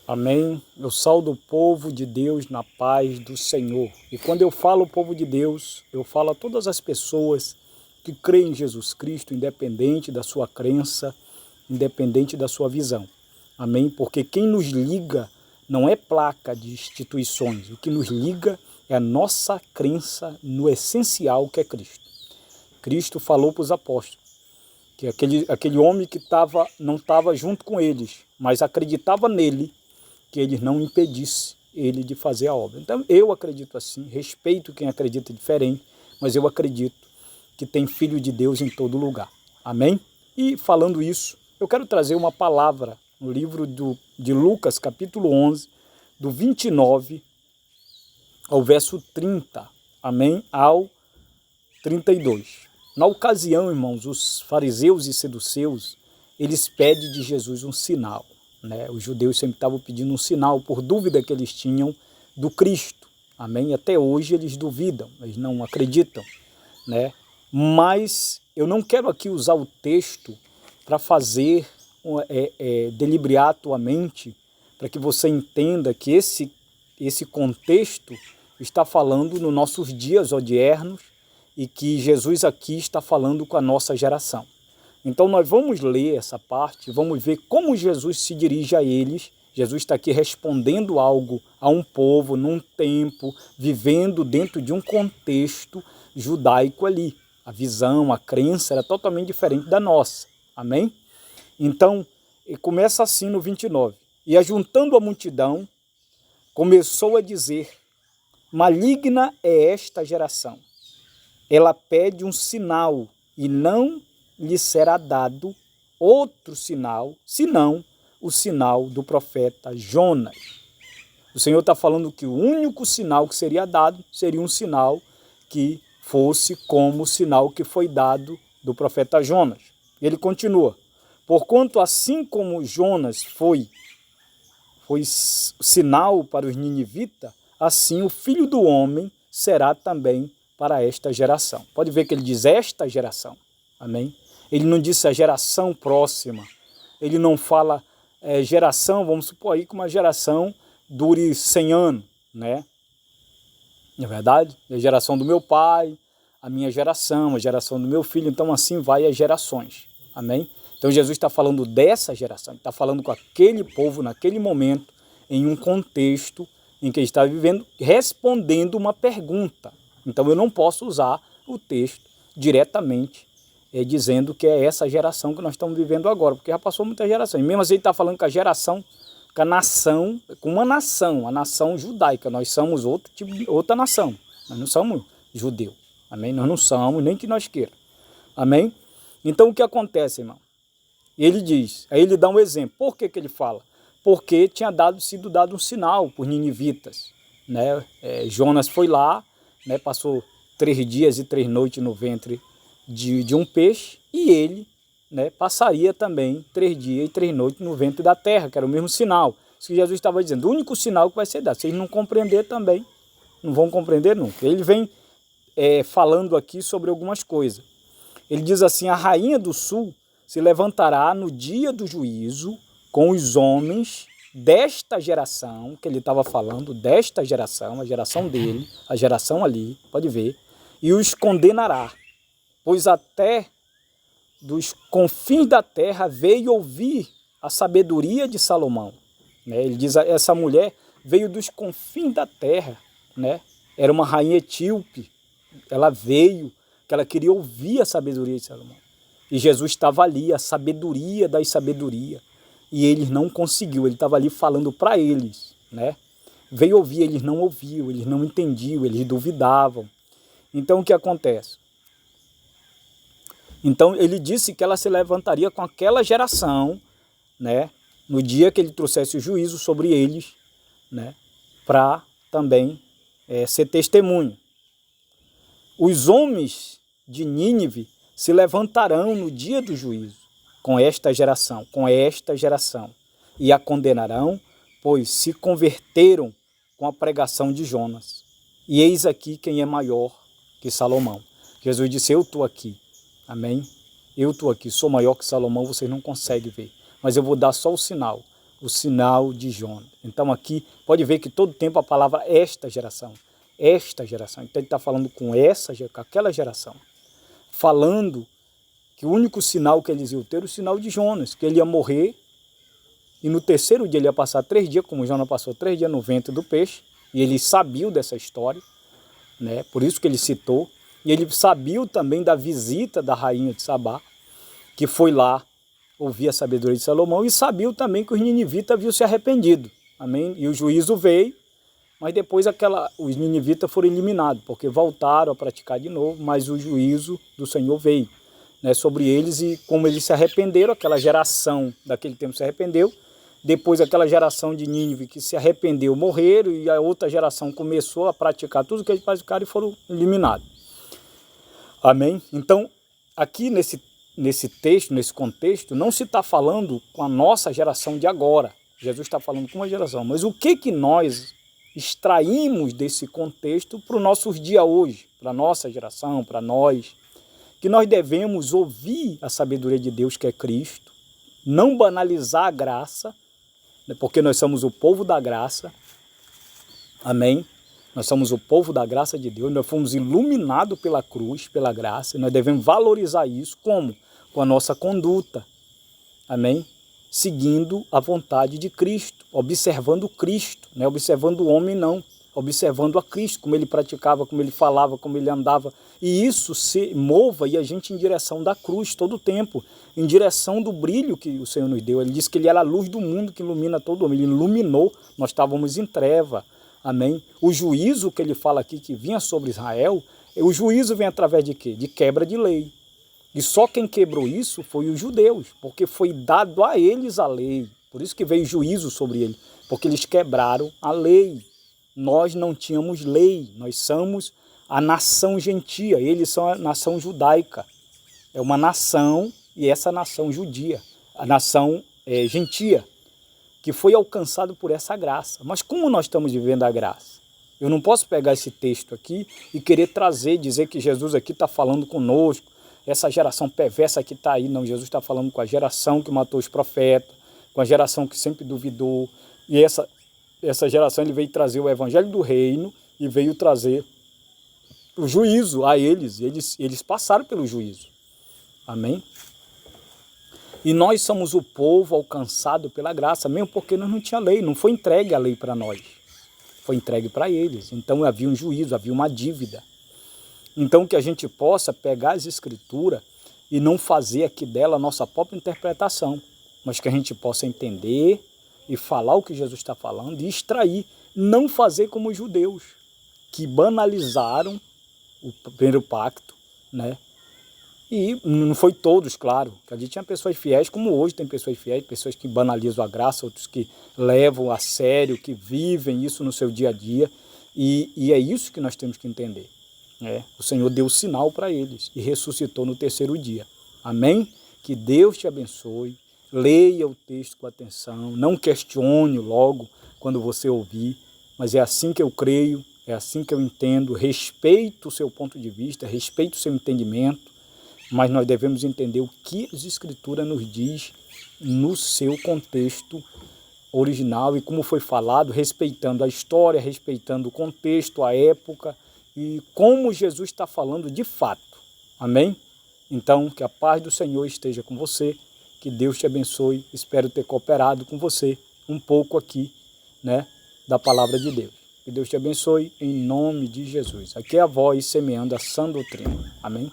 Amém? Eu saudo o povo de Deus na paz do Senhor. E quando eu falo povo de Deus, eu falo a todas as pessoas que creem em Jesus Cristo, independente da sua crença, independente da sua visão. Amém? Porque quem nos liga não é placa de instituições. O que nos liga é a nossa crença no essencial que é Cristo. Cristo falou para os apóstolos que aquele homem que não estava junto com eles, mas acreditava nele, que eles não impedisse ele de fazer a obra. Então eu acredito assim, respeito quem acredita diferente, mas eu acredito que tem filho de Deus em todo lugar. Amém? E falando isso, eu quero trazer uma palavra no livro de Lucas, capítulo 11, do 29 ao verso 30, amém? Ao 32. Na ocasião, irmãos, os fariseus e seduceus, eles pedem de Jesus um sinal. Né? Os judeus sempre estavam pedindo um sinal por dúvida que eles tinham do Cristo. Amém? Até hoje eles duvidam, eles não acreditam. Né? Mas eu não quero aqui usar o texto para fazer delibriar a tua mente, para que você entenda que esse contexto está falando nos nossos dias odiernos e que Jesus aqui está falando com a nossa geração. Então nós vamos ler essa parte, vamos ver como Jesus se dirige a eles. Jesus está aqui respondendo algo a um povo, num tempo, vivendo dentro de um contexto judaico ali. A visão, a crença era totalmente diferente da nossa. Amém? Então, começa assim no 29. E ajuntando a multidão, começou a dizer: maligna é esta geração. Ela pede um sinal e não lhe será dado outro sinal, senão o sinal do profeta Jonas. O Senhor está falando que o único sinal que seria dado seria um sinal que fosse como o sinal que foi dado do profeta Jonas. Ele continua: porquanto assim como Jonas foi sinal para os ninivitas, assim o Filho do Homem será também para esta geração. Pode ver que ele diz esta geração. Amém? Ele não disse a geração próxima. Ele não fala geração, vamos supor aí que uma geração dure 100 anos, né? Não é verdade? A geração do meu pai, a minha geração, a geração do meu filho, então assim vai as gerações. Amém? Então Jesus está falando dessa geração, ele está falando com aquele povo naquele momento, em um contexto em que ele está vivendo, respondendo uma pergunta. Então eu não posso usar o texto diretamente dizendo que é essa geração que nós estamos vivendo agora, porque já passou muita geração. E mesmo assim ele está falando com a geração, com a nação, com uma nação, a nação judaica. Nós somos outra nação, nós não somos judeus. Amém? Nós não somos, nem que nós queira. Amém? Então o que acontece, irmão? Ele diz, aí ele dá um exemplo. Por que ele fala? Porque tinha sido dado um sinal por ninivitas. Né? Jonas foi lá, né, passou 3 dias e 3 noites no ventre de um peixe, e ele, né, passaria também 3 dias e 3 noites no ventre da terra, que era o mesmo sinal. Isso que Jesus estava dizendo, o único sinal que vai ser dado. Se eles não compreender também, não vão compreender nunca. Ele vem falando aqui sobre algumas coisas. Ele diz assim: a rainha do sul se levantará no dia do juízo com os homens desta geração, que ele estava falando, desta geração, a geração dele, a geração ali, pode ver, e os condenará, pois até dos confins da terra veio ouvir a sabedoria de Salomão. Né? Ele diz, essa mulher veio dos confins da terra, né? Era uma rainha etíope, ela veio, que ela queria ouvir a sabedoria de Salomão. E Jesus estava ali, a sabedoria das sabedorias. E eles não conseguiu, ele estava ali falando para eles, né? Veio ouvir, eles não ouviam, eles não entendiam, eles duvidavam. Então o que acontece? Então ele disse que ela se levantaria com aquela geração, né? No dia que ele trouxesse o juízo sobre eles, né? Para também ser testemunho. Os homens de Nínive se levantarão no dia do juízo com esta geração, e a condenarão, pois se converteram com a pregação de Jonas. E eis aqui quem é maior que Salomão. Jesus disse, eu estou aqui, amém? Eu estou aqui, sou maior que Salomão, vocês não conseguem ver, mas eu vou dar só o sinal. o sinal de Jonas. Então aqui pode ver que todo tempo a palavra esta geração. Então ele está falando com aquela geração. Falando que o único sinal que eles iam ter era o sinal de Jonas, que ele ia morrer e no terceiro dia ele ia passar 3 dias, como Jonas passou 3 dias no ventre do peixe, e ele sabia dessa história, né? Por isso que ele citou, e ele sabia também da visita da rainha de Sabá, que foi lá ouvir a sabedoria de Salomão, e sabia também que os ninivitas haviam se arrependido, amém? E o juízo veio, mas depois os ninivitas foram eliminados, porque voltaram a praticar de novo, mas o juízo do Senhor veio, né, sobre eles, e como eles se arrependeram, aquela geração daquele tempo se arrependeu, depois aquela geração de Nínive que se arrependeu morreram, e a outra geração começou a praticar tudo o que eles praticaram e foram eliminados. Amém? Então, aqui nesse texto, nesse contexto, não se está falando com a nossa geração de agora. Jesus está falando com uma geração. Mas o que nós extraímos desse contexto para os nossos dias hoje, para a nossa geração, para nós, que nós devemos ouvir a sabedoria de Deus, que é Cristo, não banalizar a graça, né, porque nós somos o povo da graça, amém? Nós somos o povo da graça de Deus, nós fomos iluminados pela cruz, pela graça, e nós devemos valorizar isso como? Com a nossa conduta, amém? Seguindo a vontade de Cristo, observando Cristo, não é observando o homem não, observando a Cristo, como ele praticava, como ele falava, como ele andava, e isso se mova e a gente em direção da cruz todo o tempo, em direção do brilho que o Senhor nos deu. Ele disse que ele era a luz do mundo que ilumina todo homem, ele iluminou, nós estávamos em treva, amém? O juízo que ele fala aqui que vinha sobre Israel, o juízo vem através de quê? De quebra de lei. E só quem quebrou isso foi os judeus, porque foi dado a eles a lei. Por isso que veio juízo sobre eles, porque eles quebraram a lei. Nós não tínhamos lei, nós somos a nação gentia, eles são a nação judaica. É uma nação, e essa nação judia, a nação gentia, que foi alcançado por essa graça. Mas como nós estamos vivendo a graça? Eu não posso pegar esse texto aqui e querer dizer que Jesus aqui está falando conosco, essa geração perversa que está aí. Não, Jesus está falando com a geração que matou os profetas, com a geração que sempre duvidou. E essa geração ele veio trazer o evangelho do reino e veio trazer o juízo a eles. Eles passaram pelo juízo. Amém? E nós somos o povo alcançado pela graça, mesmo porque nós não tinha lei, não foi entregue a lei para nós. Foi entregue para eles. Então havia um juízo, havia uma dívida. Então que a gente possa pegar as escrituras e não fazer aqui dela a nossa própria interpretação, mas que a gente possa entender e falar o que Jesus está falando e extrair, não fazer como os judeus, que banalizaram o primeiro pacto, né? E não foi todos, claro, que ali tinha pessoas fiéis, como hoje tem pessoas fiéis, pessoas que banalizam a graça, outros que levam a sério, que vivem isso no seu dia a dia, e é isso que nós temos que entender. O Senhor deu sinal para eles e ressuscitou no terceiro dia. Amém? Que Deus te abençoe. Leia o texto com atenção. Não questione logo quando você ouvir. Mas é assim que eu creio, é assim que eu entendo. Respeito o seu ponto de vista, respeito o seu entendimento. Mas nós devemos entender o que as Escrituras nos diz no seu contexto original e como foi falado, respeitando a história, respeitando o contexto, a época, e como Jesus está falando de fato. Amém? Então, que a paz do Senhor esteja com você, que Deus te abençoe. Espero ter cooperado com você um pouco aqui, né, da palavra de Deus. Que Deus te abençoe em nome de Jesus. Aqui é a voz semeando a sã doutrina. Amém?